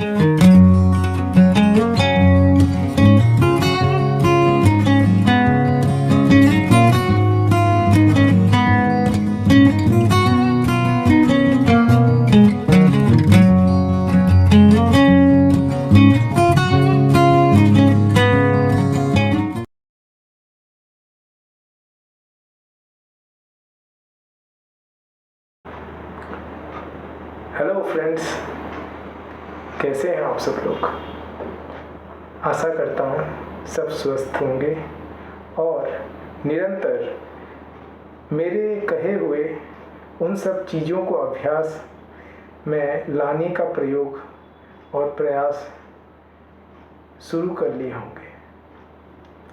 Hello friends, कैसे हैं आप सब लोग। आशा करता हूँ सब स्वस्थ होंगे और निरंतर मेरे कहे हुए उन सब चीज़ों को अभ्यास में लाने का प्रयोग और प्रयास शुरू कर लिए होंगे।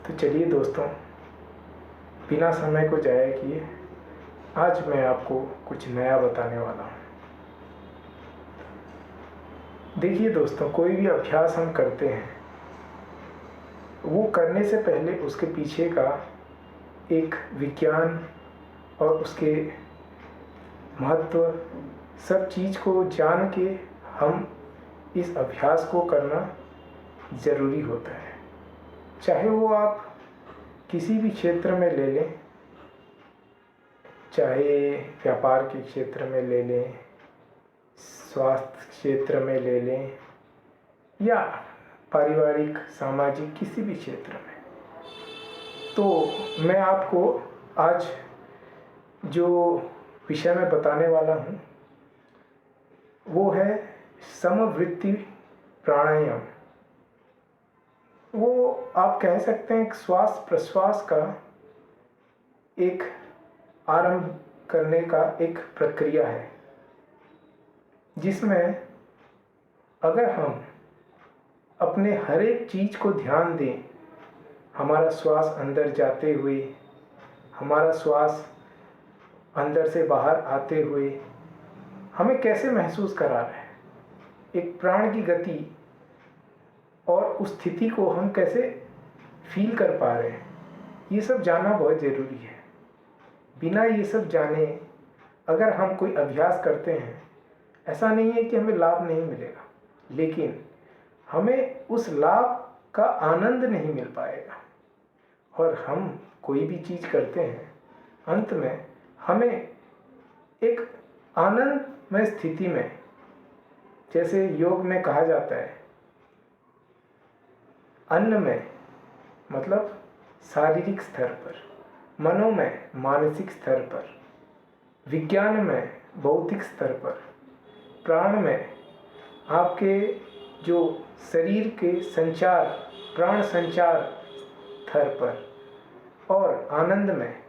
तो चलिए दोस्तों, बिना समय को जाया किए आज मैं आपको कुछ नया बताने वाला हूँ। देखिए दोस्तों, कोई भी अभ्यास हम करते हैं, वो करने से पहले उसके पीछे का एक विज्ञान और उसके महत्व सब चीज़ को जान के हम इस अभ्यास को करना ज़रूरी होता है। चाहे वो आप किसी भी क्षेत्र में ले लें, चाहे व्यापार के क्षेत्र में ले लें, स्वास्थ्य क्षेत्र में ले लें, या पारिवारिक सामाजिक किसी भी क्षेत्र में। तो मैं आपको आज जो विषय में बताने वाला हूँ वो है समवृत्ति प्राणायाम। वो आप कह सकते हैं श्वास प्रश्वास का एक आरंभ करने का एक प्रक्रिया है, जिसमें अगर हम अपने हर एक चीज़ को ध्यान दें, हमारा श्वास अंदर जाते हुए, हमारा श्वास अंदर से बाहर आते हुए हमें कैसे महसूस करा रहा है, एक प्राण की गति और उस स्थिति को हम कैसे फील कर पा रहे हैं, ये सब जानना बहुत ज़रूरी है। बिना ये सब जाने अगर हम कोई अभ्यास करते हैं, ऐसा नहीं है कि हमें लाभ नहीं मिलेगा, लेकिन हमें उस लाभ का आनंद नहीं मिल पाएगा। और हम कोई भी चीज़ करते हैं, अंत में हमें एक आनंदमय स्थिति में, जैसे योग में कहा जाता है, अन्न में मतलब शारीरिक स्तर पर, मनो में मानसिक स्तर पर, विज्ञान में भौतिक स्तर पर, प्राण में आपके जो शरीर के संचार, प्राण संचार स्तर पर, और आनंद में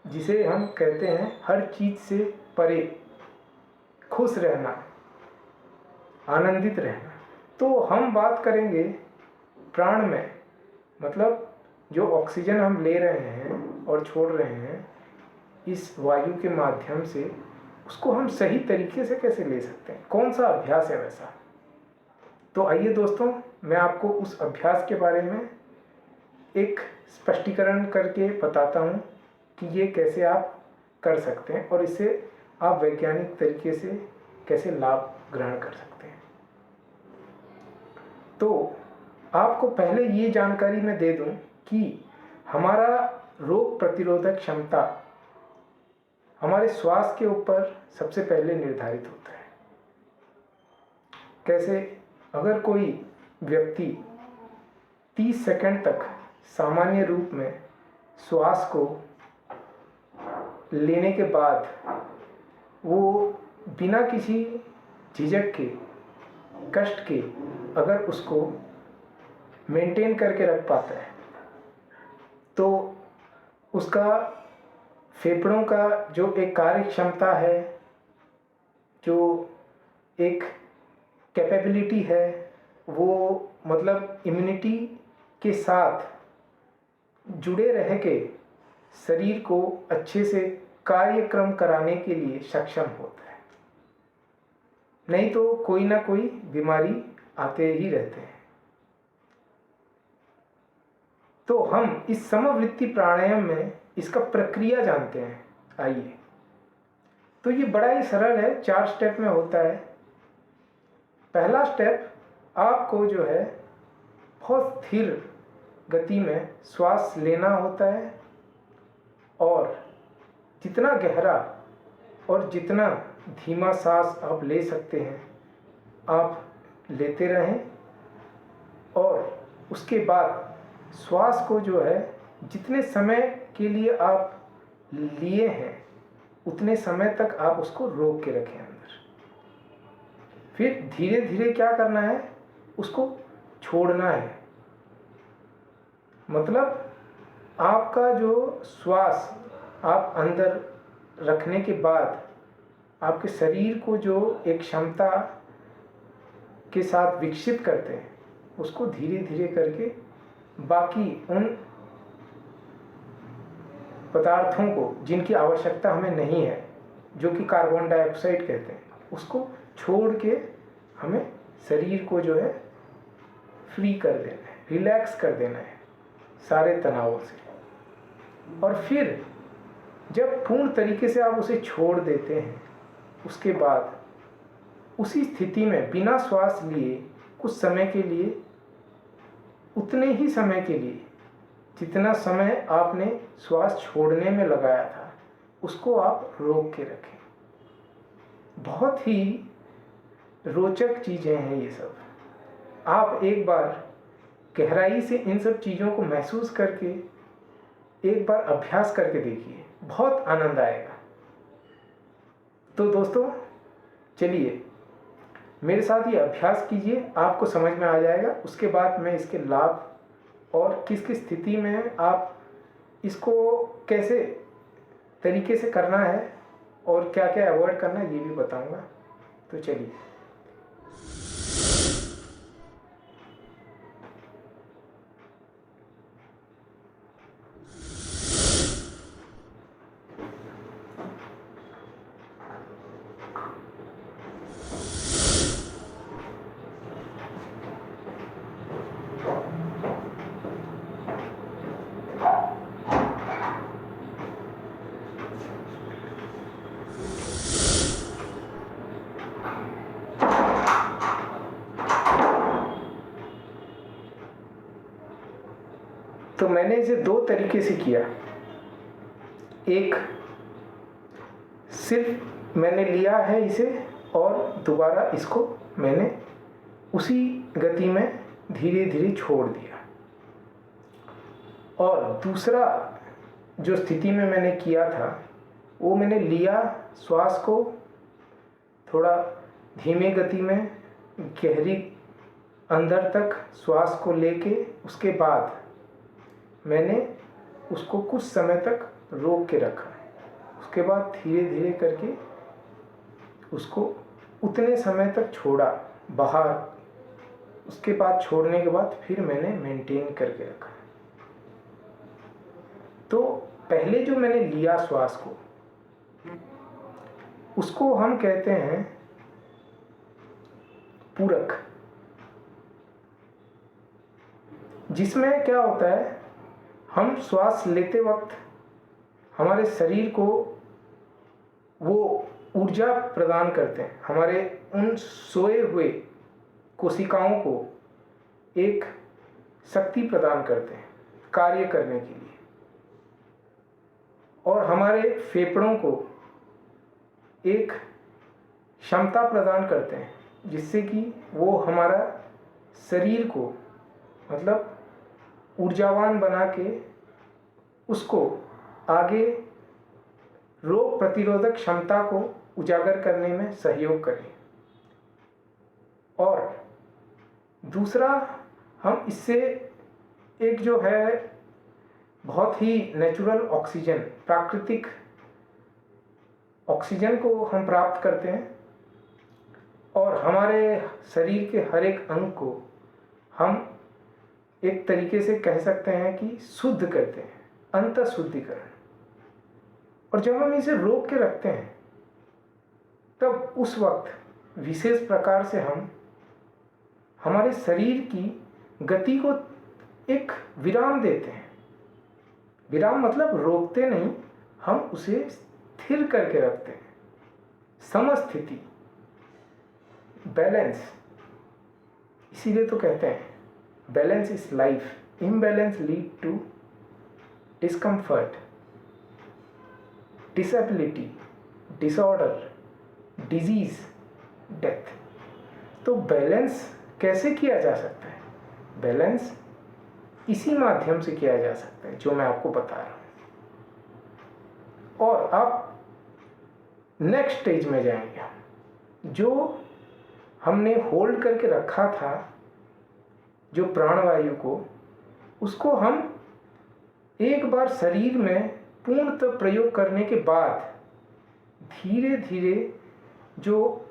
जिसे हम कहते हैं हर चीज़ से परे खुश रहना, आनंदित रहना। तो हम बात करेंगे प्राण में, मतलब जो ऑक्सीजन हम ले रहे हैं और छोड़ रहे हैं इस वायु के माध्यम से, उसको हम सही तरीके से कैसे ले सकते हैं, कौन सा अभ्यास है वैसा। तो आइए दोस्तों, मैं आपको उस अभ्यास के बारे में एक स्पष्टीकरण करके बताता हूँ कि ये कैसे आप कर सकते हैं और इससे आप वैज्ञानिक तरीके से कैसे लाभ ग्रहण कर सकते हैं। तो आपको पहले ये जानकारी मैं दे दूं कि हमारा रोग प्रतिरोधक क्षमता हमारे श्वास के ऊपर सबसे पहले निर्धारित होता है। कैसे? अगर कोई व्यक्ति 30 सेकंड तक सामान्य रूप में श्वास को लेने के बाद वो बिना किसी झिझक के, कष्ट के अगर उसको मेंटेन करके रख पाता है, तो उसका फेफड़ों का जो एक कार्य क्षमता है, जो एक कैपेबिलिटी है, वो मतलब इम्यूनिटी के साथ जुड़े रह के शरीर को अच्छे से कार्यक्रम कराने के लिए सक्षम होता है। नहीं तो कोई ना कोई बीमारी आते ही रहते हैं। तो हम इस समवृत्ति प्राणायाम में इसका प्रक्रिया जानते हैं। आइए, तो ये बड़ा ही सरल है, 4 स्टेप में होता है। पहला स्टेप आपको जो है बहुत स्थिर गति में श्वास लेना होता है और जितना गहरा और जितना धीमा सांस आप ले सकते हैं आप लेते रहें और उसके बाद श्वास को जो है जितने समय के लिए आप लिए हैं उतने समय तक आप उसको रोक के रखें अंदर। फिर धीरे धीरे क्या करना है, उसको छोड़ना है। मतलब आपका जो श्वास आप अंदर रखने के बाद आपके शरीर को जो एक क्षमता के साथ विकसित करते हैं उसको धीरे धीरे करके बाकी उन पदार्थों को जिनकी आवश्यकता हमें नहीं है, जो कि कार्बन डाइऑक्साइड कहते हैं, उसको छोड़ के हमें शरीर को जो है फ्री कर देना है, रिलैक्स कर देना है सारे तनावों से। और फिर जब पूर्ण तरीके से आप उसे छोड़ देते हैं उसके बाद उसी स्थिति में बिना श्वास लिए कुछ समय के लिए, उतने ही समय के लिए जितना समय आपने श्वास छोड़ने में लगाया था उसको आप रोक के रखें। बहुत ही रोचक चीज़ें हैं ये सब। आप एक बार गहराई से इन सब चीज़ों को महसूस करके एक बार अभ्यास करके देखिए, बहुत आनंद आएगा। तो दोस्तों चलिए मेरे साथ ये अभ्यास कीजिए, आपको समझ में आ जाएगा। उसके बाद मैं इसके लाभ और किस किस स्थिति में आप इसको कैसे तरीके से करना है और क्या क्या अवॉइड करना है ये भी बताऊंगा। तो चलिए। तो मैंने इसे दो तरीके से किया। एक सिर्फ मैंने लिया है इसे और दोबारा इसको मैंने उसी गति में धीरे धीरे छोड़ दिया। और दूसरा जो स्थिति में मैंने किया था वो मैंने लिया, श्वास को थोड़ा धीमे गति में गहरी अंदर तक श्वास को लेके उसके बाद मैंने उसको कुछ समय तक रोक के रखा। उसके बाद धीरे धीरे करके उसको उतने समय तक छोड़ा बाहर। उसके बाद छोड़ने के बाद फिर मैंने मेंटेन करके रखा। तो पहले जो मैंने लिया श्वास को, उसको हम कहते हैं पूरक, जिसमें क्या होता है, हम श्वास लेते वक्त हमारे शरीर को वो ऊर्जा प्रदान करते हैं, हमारे उन सोए हुए कोशिकाओं को एक शक्ति प्रदान करते हैं कार्य करने के लिए, और हमारे फेफड़ों को एक क्षमता प्रदान करते हैं जिससे कि वो हमारा शरीर को मतलब ऊर्जावान बना के उसको आगे रोग प्रतिरोधक क्षमता को उजागर करने में सहयोग करें। और दूसरा, हम इससे एक जो है बहुत ही नेचुरल ऑक्सीजन, प्राकृतिक ऑक्सीजन को हम प्राप्त करते हैं और हमारे शरीर के हर एक अंग को हम एक तरीके से कह सकते हैं कि शुद्ध करते हैं, अंत शुद्धिकरण। और जब हम इसे रोक के रखते हैं तब उस वक्त विशेष प्रकार से हम हमारे शरीर की गति को एक विराम देते हैं। विराम मतलब रोकते नहीं, हम उसे स्थिर करके रखते हैं, समस्थिति, बैलेंस। इसीलिए तो कहते हैं balance is life, imbalance lead to discomfort, disability, disorder, disease, death. तो बैलेंस कैसे किया जा सकता है? बैलेंस इसी माध्यम से किया जा सकता है जो मैं आपको बता रहा हूं। और आप नेक्स्ट स्टेज में जाएंगे। जो हमने होल्ड करके रखा था जो प्राणवायु को, उसको हम एक बार शरीर में पूर्णतः प्रयोग करने के बाद धीरे धीरे जो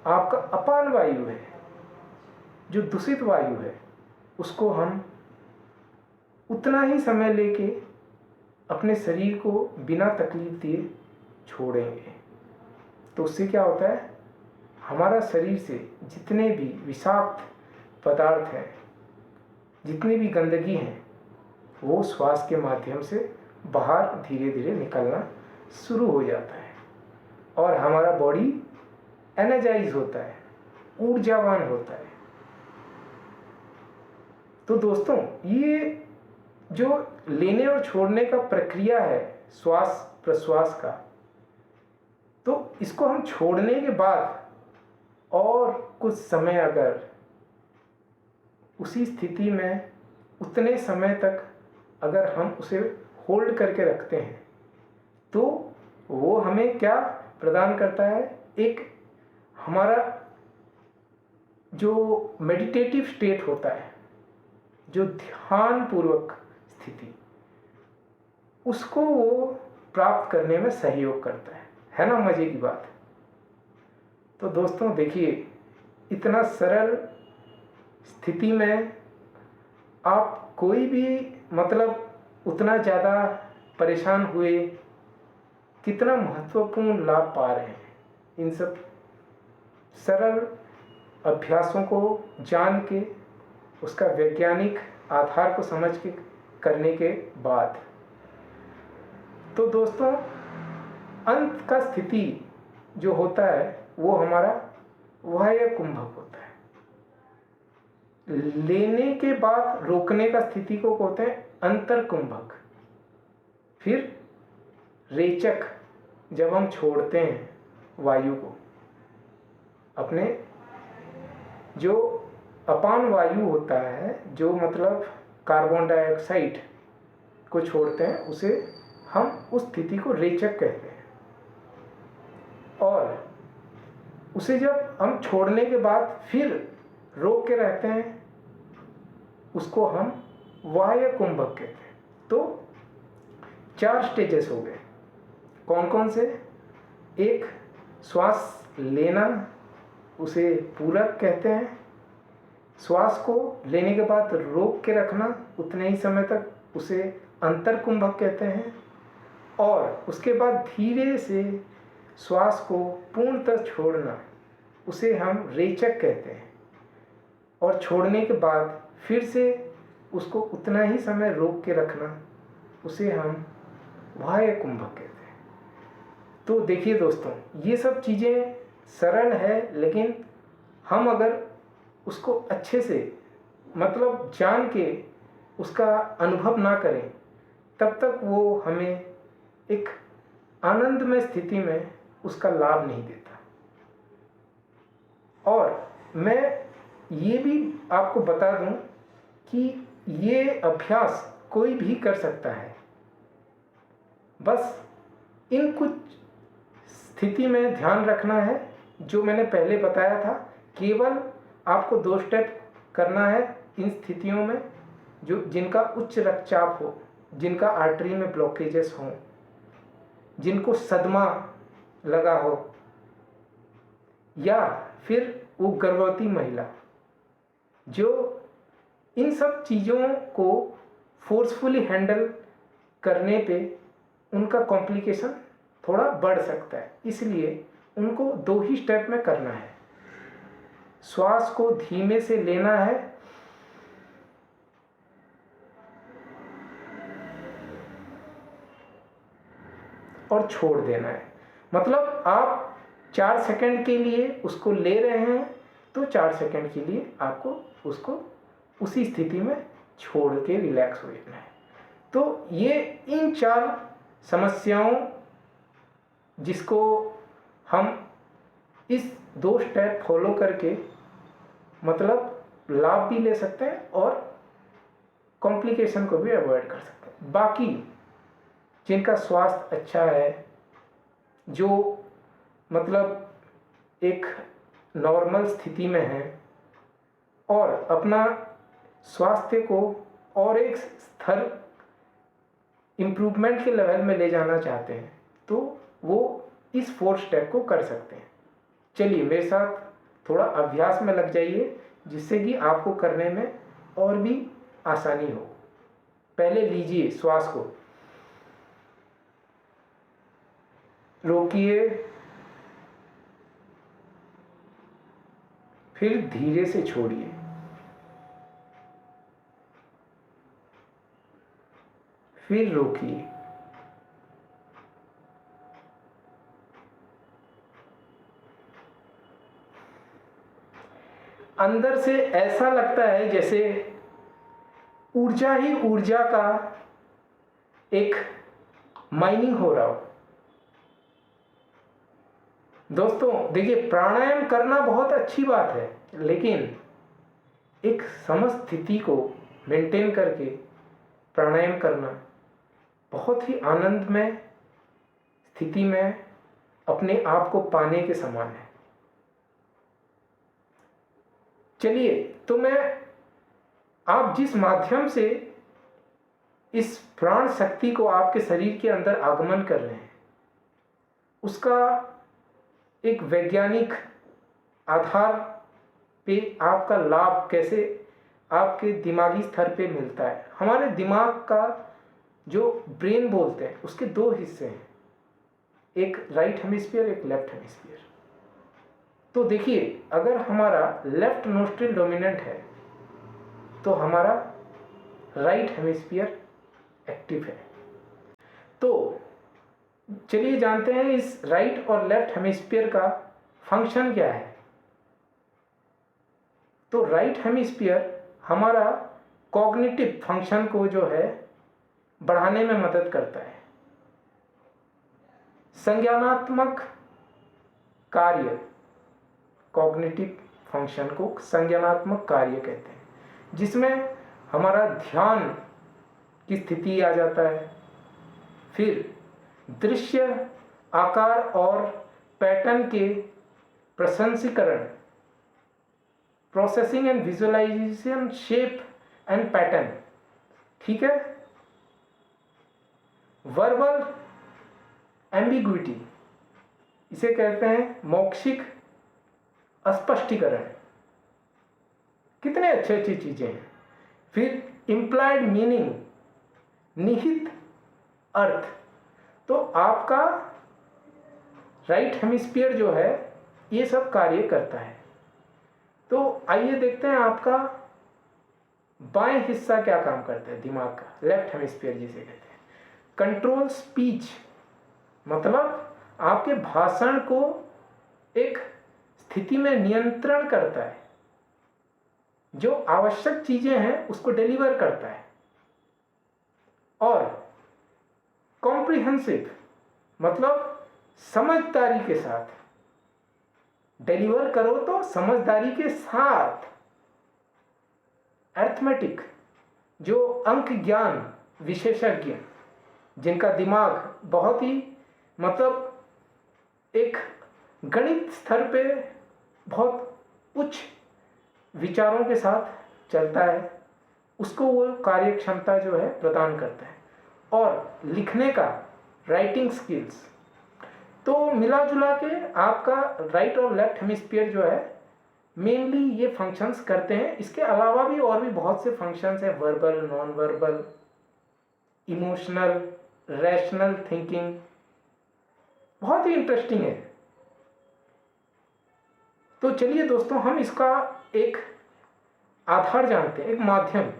आपका अपान वायु है, जो दूषित वायु है, उसको हम उतना ही समय लेके अपने शरीर को बिना तकलीफ दिए छोड़ेंगे। तो उससे क्या होता है, हमारा शरीर से जितने भी विषाक्त पदार्थ हैं, जितनी भी गंदगी हैं, वो श्वास के माध्यम से बाहर धीरे धीरे निकलना शुरू हो जाता है और हमारा बॉडी एनर्जाइज होता है, ऊर्जावान होता है। तो दोस्तों, ये जो लेने और छोड़ने का प्रक्रिया है श्वास प्रश्वास का, तो इसको हम छोड़ने के बाद और कुछ समय अगर उसी स्थिति में उतने समय तक अगर हम उसे होल्ड करके रखते हैं, तो वो हमें क्या प्रदान करता है, एक हमारा जो मेडिटेटिव स्टेट होता है, जो ध्यान पूर्वक स्थिति, उसको वो प्राप्त करने में सहयोग करता है ना। मजे की बात। तो दोस्तों देखिए, इतना सरल स्थिति में आप कोई भी मतलब उतना ज़्यादा परेशान हुए, कितना महत्वपूर्ण लाभ पा रहे हैं इन सब सरल अभ्यासों को जान के, उसका वैज्ञानिक आधार को समझ के करने के बाद। तो दोस्तों, अंत का स्थिति जो होता है वो हमारा बाह्य कुंभक होता है। लेने के बाद रोकने का स्थिति को कहते हैं अंतर कुंभक। फिर रेचक, जब हम छोड़ते हैं वायु को, अपने जो अपान वायु होता है, जो मतलब कार्बन डाइऑक्साइड को छोड़ते हैं, उसे हम उस स्थिति को रेचक कहते हैं। और उसे जब हम छोड़ने के बाद फिर रोक के रहते हैं, उसको हम बाह्य कुंभक कहते हैं। तो 4 स्टेजेस हो गए। कौन कौन से? एक, श्वास लेना, उसे पूरक कहते हैं। श्वास को लेने के बाद रोक के रखना उतने ही समय तक, उसे अंतर कुंभक कहते हैं। और उसके बाद धीरे से श्वास को पूर्णतः छोड़ना, उसे हम रेचक कहते हैं। और छोड़ने के बाद फिर से उसको उतना ही समय रोक के रखना, उसे हम बाह्य कुंभक कहते हैं। तो देखिए दोस्तों, ये सब चीज़ें सरल है, लेकिन हम अगर उसको अच्छे से मतलब जान के उसका अनुभव ना करें, तब तक वो हमें एक आनंदमय स्थिति में उसका लाभ नहीं देता। और मैं ये भी आपको बता दूं कि ये अभ्यास कोई भी कर सकता है। बस इन कुछ स्थिति में ध्यान रखना है जो मैंने पहले बताया था। केवल आपको 2 स्टेप करना है इन स्थितियों में, जो जिनका उच्च रक्तचाप हो, जिनका आर्टरी में ब्लॉकेजेस हों, जिनको सदमा लगा हो, या फिर वो गर्भवती महिला, जो इन सब चीज़ों को फोर्सफुली हैंडल करने पे उनका कॉम्प्लिकेशन थोड़ा बढ़ सकता है। इसलिए उनको 2 ही स्टेप में करना है। श्वास को धीमे से लेना है और छोड़ देना है। मतलब आप 4 सेकंड के लिए उसको ले रहे हैं, तो 4 सेकंड के लिए आपको उसको उसी स्थिति में छोड़ के रिलैक्स हो जाना है। तो ये इन 4 समस्याओं जिसको हम इस 2 स्टेप फॉलो करके मतलब लाभ भी ले सकते हैं और कॉम्प्लिकेशन को भी अवॉइड कर सकते हैं। बाकी जिनका स्वास्थ्य अच्छा है, जो मतलब एक नॉर्मल स्थिति में है और अपना स्वास्थ्य को और एक स्तर इम्प्रूवमेंट के लेवल में ले जाना चाहते हैं, तो वो इस 4 स्टेप को कर सकते हैं। चलिए मेरे साथ थोड़ा अभ्यास में लग जाइए, जिससे कि आपको करने में और भी आसानी हो। पहले लीजिए श्वास को, रोकिए, फिर धीरे से छोड़िए। फिर रोकिए, अंदर से ऐसा लगता है जैसे ऊर्जा ही ऊर्जा का एक माइनिंग हो रहा हो। दोस्तों देखिए, प्राणायाम करना बहुत अच्छी बात है, लेकिन एक समस्थिति को मेंटेन करके प्राणायाम करना बहुत ही आनंदमय स्थिति में अपने आप को पाने के समान है। चलिए, तो मैं आप जिस माध्यम से इस प्राण शक्ति को आपके शरीर के अंदर आगमन कर रहे हैं, उसका एक वैज्ञानिक आधार पे आपका लाभ कैसे आपके दिमागी स्तर पे मिलता है। हमारे दिमाग का जो ब्रेन बोलते हैं, उसके 2 हिस्से हैं, एक राइट हेमिस्फीयर, एक लेफ्ट हेमिस्फीयर। तो देखिए, अगर हमारा लेफ्ट नोस्ट्रिल डोमिनेंट है तो हमारा राइट हेमिस्फीयर एक्टिव है। तो चलिए जानते हैं इस राइट और लेफ्ट हेमिस्फीयर का फंक्शन क्या है। तो राइट हेमिस्फीयर हमारा कॉग्निटिव फंक्शन को जो है बढ़ाने में मदद करता है। संज्ञानात्मक कार्य, कॉग्निटिव फंक्शन को संज्ञानात्मक कार्य कहते हैं, जिसमें हमारा ध्यान की स्थिति आ जाता है। फिर दृश्य, आकार और पैटर्न के प्रसंस्करण, processing and visualization, shape and pattern, ठीक है। वर्बल एम्बिग्विटी, इसे कहते हैं मौखिक स्पष्टीकरण, कितने अच्छे अच्छी चीजें हैं। फिर इम्प्लाइड मीनिंग, निहित अर्थ। तो आपका राइट हेमिस्फीयर जो है ये सब कार्य करता है। तो आइए देखते हैं आपका बाएं हिस्सा क्या काम करता है दिमाग का, लेफ्ट हेमिस्फीयर जिसे कहते हैं। कंट्रोल स्पीच, मतलब आपके भाषण को एक स्थिति में नियंत्रण करता है, जो आवश्यक चीजें हैं उसको डिलीवर करता है। और कॉम्प्रिहेंसिव, मतलब समझदारी के साथ डिलीवर करो, तो समझदारी के साथ। अर्थमेटिक, जो अंक ज्ञान विशेषज्ञ, जिनका दिमाग बहुत ही मतलब एक गणित स्तर पे बहुत उच्च विचारों के साथ चलता है, उसको वो कार्य क्षमता जो है प्रदान करता है। और लिखने का, राइटिंग स्किल्स। तो मिला जुला के आपका राइट और लेफ्ट हेमिस्फीयर जो है मेनली ये फंक्शंस करते हैं। इसके अलावा भी और भी बहुत से फंक्शंस हैं, verbal, non verbal, emotional, rational thinking, बहुत ही इंटरेस्टिंग है। तो चलिए दोस्तों, हम इसका एक आधार जानते हैं, एक माध्यम,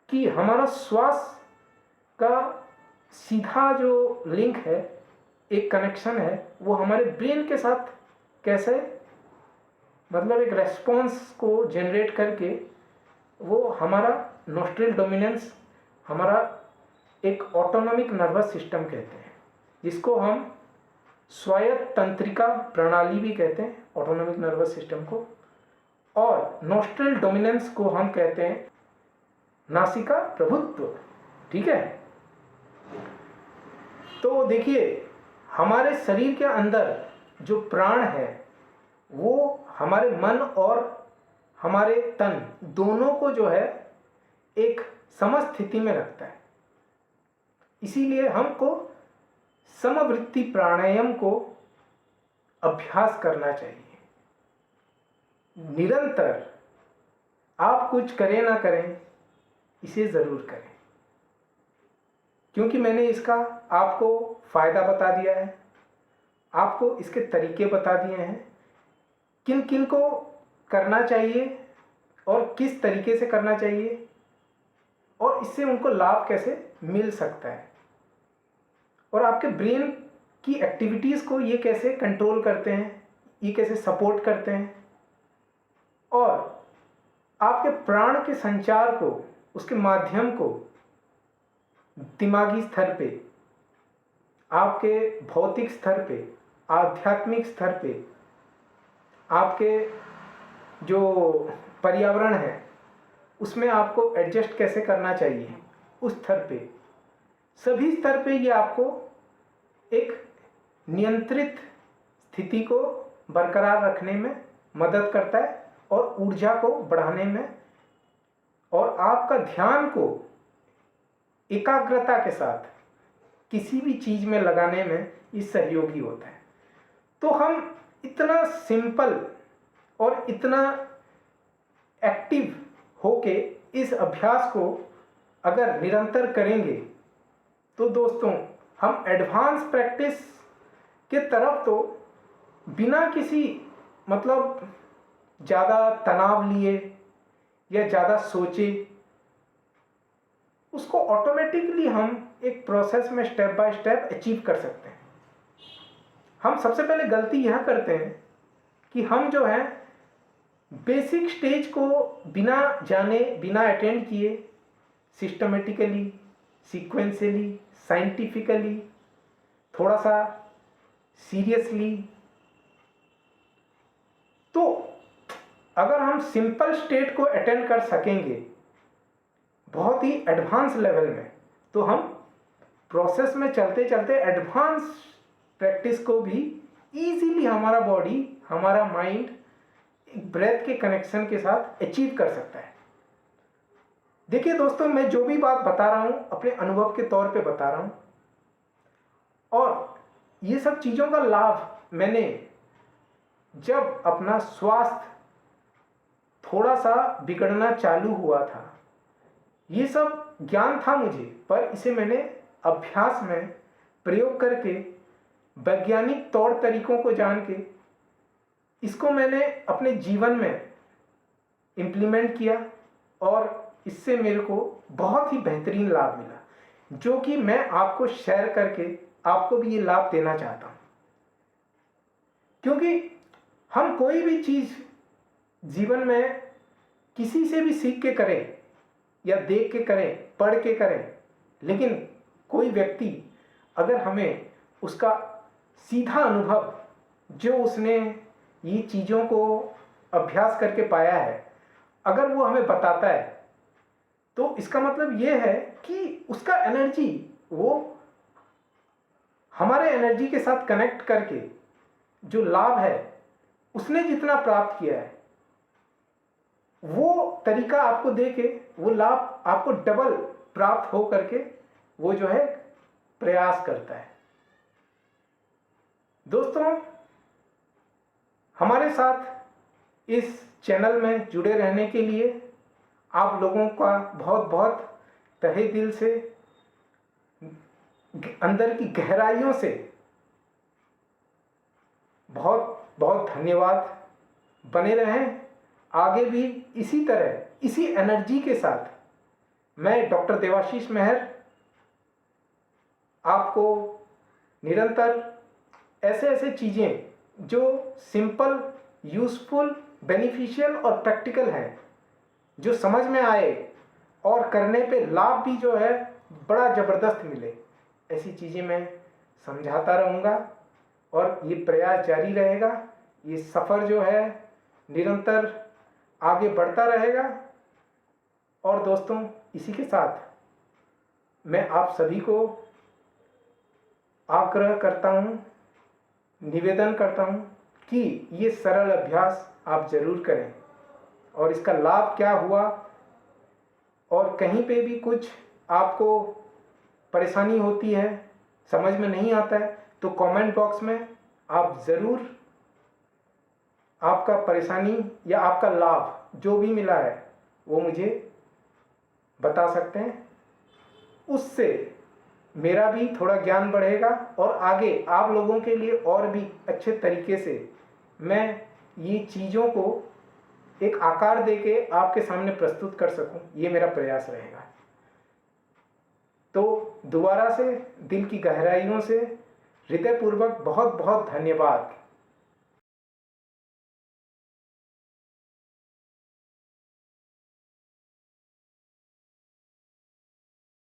कि हमारा श्वास का सीधा जो लिंक है, एक कनेक्शन है, वो हमारे ब्रेन के साथ कैसे मतलब एक रेस्पॉन्स को जनरेट करके वो हमारा नोस्ट्रल डोमिनेंस, हमारा एक ऑटोनॉमिक नर्वस सिस्टम कहते हैं, जिसको हम स्वायत्त तंत्रिका प्रणाली भी कहते हैं, ऑटोनॉमिक नर्वस सिस्टम को। और नोस्ट्रल डोमिनेंस को हम कहते हैं नासिका प्रभुत्व। ठीक है, तो देखिए हमारे शरीर के अंदर जो प्राण है वो हमारे मन और हमारे तन दोनों को जो है एक समस्थिति में रखता है। इसीलिए हमको समवृत्ति प्राणायाम को अभ्यास करना चाहिए निरंतर। आप कुछ करें ना करें, इसे ज़रूर करें, क्योंकि मैंने इसका आपको फ़ायदा बता दिया है, आपको इसके तरीके बता दिए हैं, किन किन को करना चाहिए और किस तरीके से करना चाहिए, और इससे उनको लाभ कैसे मिल सकता है, और आपके ब्रेन की एक्टिविटीज़ को ये कैसे कंट्रोल करते हैं, ये कैसे सपोर्ट करते हैं, और आपके प्राण के संचार को, उसके माध्यम को दिमागी स्तर पे, आपके भौतिक स्तर पे, आध्यात्मिक स्तर पे, आपके जो पर्यावरण है उसमें आपको एडजस्ट कैसे करना चाहिए, उस स्तर पे, सभी स्तर पे ये आपको एक नियंत्रित स्थिति को बरकरार रखने में मदद करता है और ऊर्जा को बढ़ाने में, और आपका ध्यान को एकाग्रता के साथ किसी भी चीज़ में लगाने में ये सहयोगी होता है। तो हम इतना सिंपल और इतना एक्टिव होके इस अभ्यास को अगर निरंतर करेंगे तो दोस्तों हम एडवांस प्रैक्टिस के तरफ तो बिना किसी मतलब ज़्यादा तनाव लिए या ज़्यादा सोचे, उसको ऑटोमेटिकली हम एक प्रोसेस में स्टेप बाय स्टेप अचीव कर सकते हैं। हम सबसे पहले गलती यह करते हैं कि हम जो है बेसिक स्टेज को बिना जाने, बिना अटेंड किए, सिस्टमेटिकली, सीक्वेंशियली, साइंटिफिकली, थोड़ा सा सीरियसली, तो अगर हम सिंपल स्टेट को अटेंड कर सकेंगे बहुत ही एडवांस लेवल में, तो हम प्रोसेस में चलते चलते एडवांस प्रैक्टिस को भी इजीली हमारा बॉडी, हमारा माइंड ब्रेथ के कनेक्शन के साथ अचीव कर सकता है। देखिए दोस्तों, मैं जो भी बात बता रहा हूँ अपने अनुभव के तौर पे बता रहा हूँ, और ये सब चीज़ों का लाभ मैंने जब अपना स्वास्थ्य थोड़ा सा बिगड़ना चालू हुआ था, ये सब ज्ञान था मुझे, पर इसे मैंने अभ्यास में प्रयोग करके वैज्ञानिक तौर तरीकों को जान के इसको मैंने अपने जीवन में इम्प्लीमेंट किया, और इससे मेरे को बहुत ही बेहतरीन लाभ मिला, जो कि मैं आपको शेयर करके आपको भी ये लाभ देना चाहता हूँ। क्योंकि हम कोई भी चीज़ जीवन में किसी से भी सीख के करें या देख के करें, पढ़ के करें, लेकिन कोई व्यक्ति अगर हमें उसका सीधा अनुभव जो उसने ये चीज़ों को अभ्यास करके पाया है, अगर वो हमें बताता है, तो इसका मतलब ये है कि उसका एनर्जी, वो हमारे एनर्जी के साथ कनेक्ट करके जो लाभ है उसने जितना प्राप्त किया है, वो तरीका आपको दे के वो लाभ आपको डबल प्राप्त हो करके वो जो है प्रयास करता है। दोस्तों, हमारे साथ इस चैनल में जुड़े रहने के लिए आप लोगों का बहुत बहुत तहे दिल से, अंदर की गहराइयों से बहुत बहुत धन्यवाद। बने रहें आगे भी इसी तरह, इसी एनर्जी के साथ। मैं डॉक्टर देवाशीष मेहर आपको निरंतर ऐसे ऐसे चीज़ें जो सिंपल, यूज़फुल, बेनिफिशियल और प्रैक्टिकल हैं, जो समझ में आए और करने पे लाभ भी जो है बड़ा ज़बरदस्त मिले, ऐसी चीज़ें मैं समझाता रहूँगा और ये प्रयास जारी रहेगा। ये सफ़र जो है निरंतर आगे बढ़ता रहेगा। और दोस्तों, इसी के साथ मैं आप सभी को आग्रह करता हूँ, निवेदन करता हूँ कि ये सरल अभ्यास आप ज़रूर करें और इसका लाभ क्या हुआ और कहीं पे भी कुछ आपको परेशानी होती है, समझ में नहीं आता है, तो कमेंट बॉक्स में आप ज़रूर आपका परेशानी या आपका लाभ जो भी मिला है वो मुझे बता सकते हैं। उससे मेरा भी थोड़ा ज्ञान बढ़ेगा और आगे आप लोगों के लिए और भी अच्छे तरीके से मैं ये चीज़ों को एक आकार देके आपके सामने प्रस्तुत कर सकूं, ये मेरा प्रयास रहेगा। तो दोबारा से दिल की गहराइयों से हृदयपूर्वक बहुत बहुत धन्यवाद।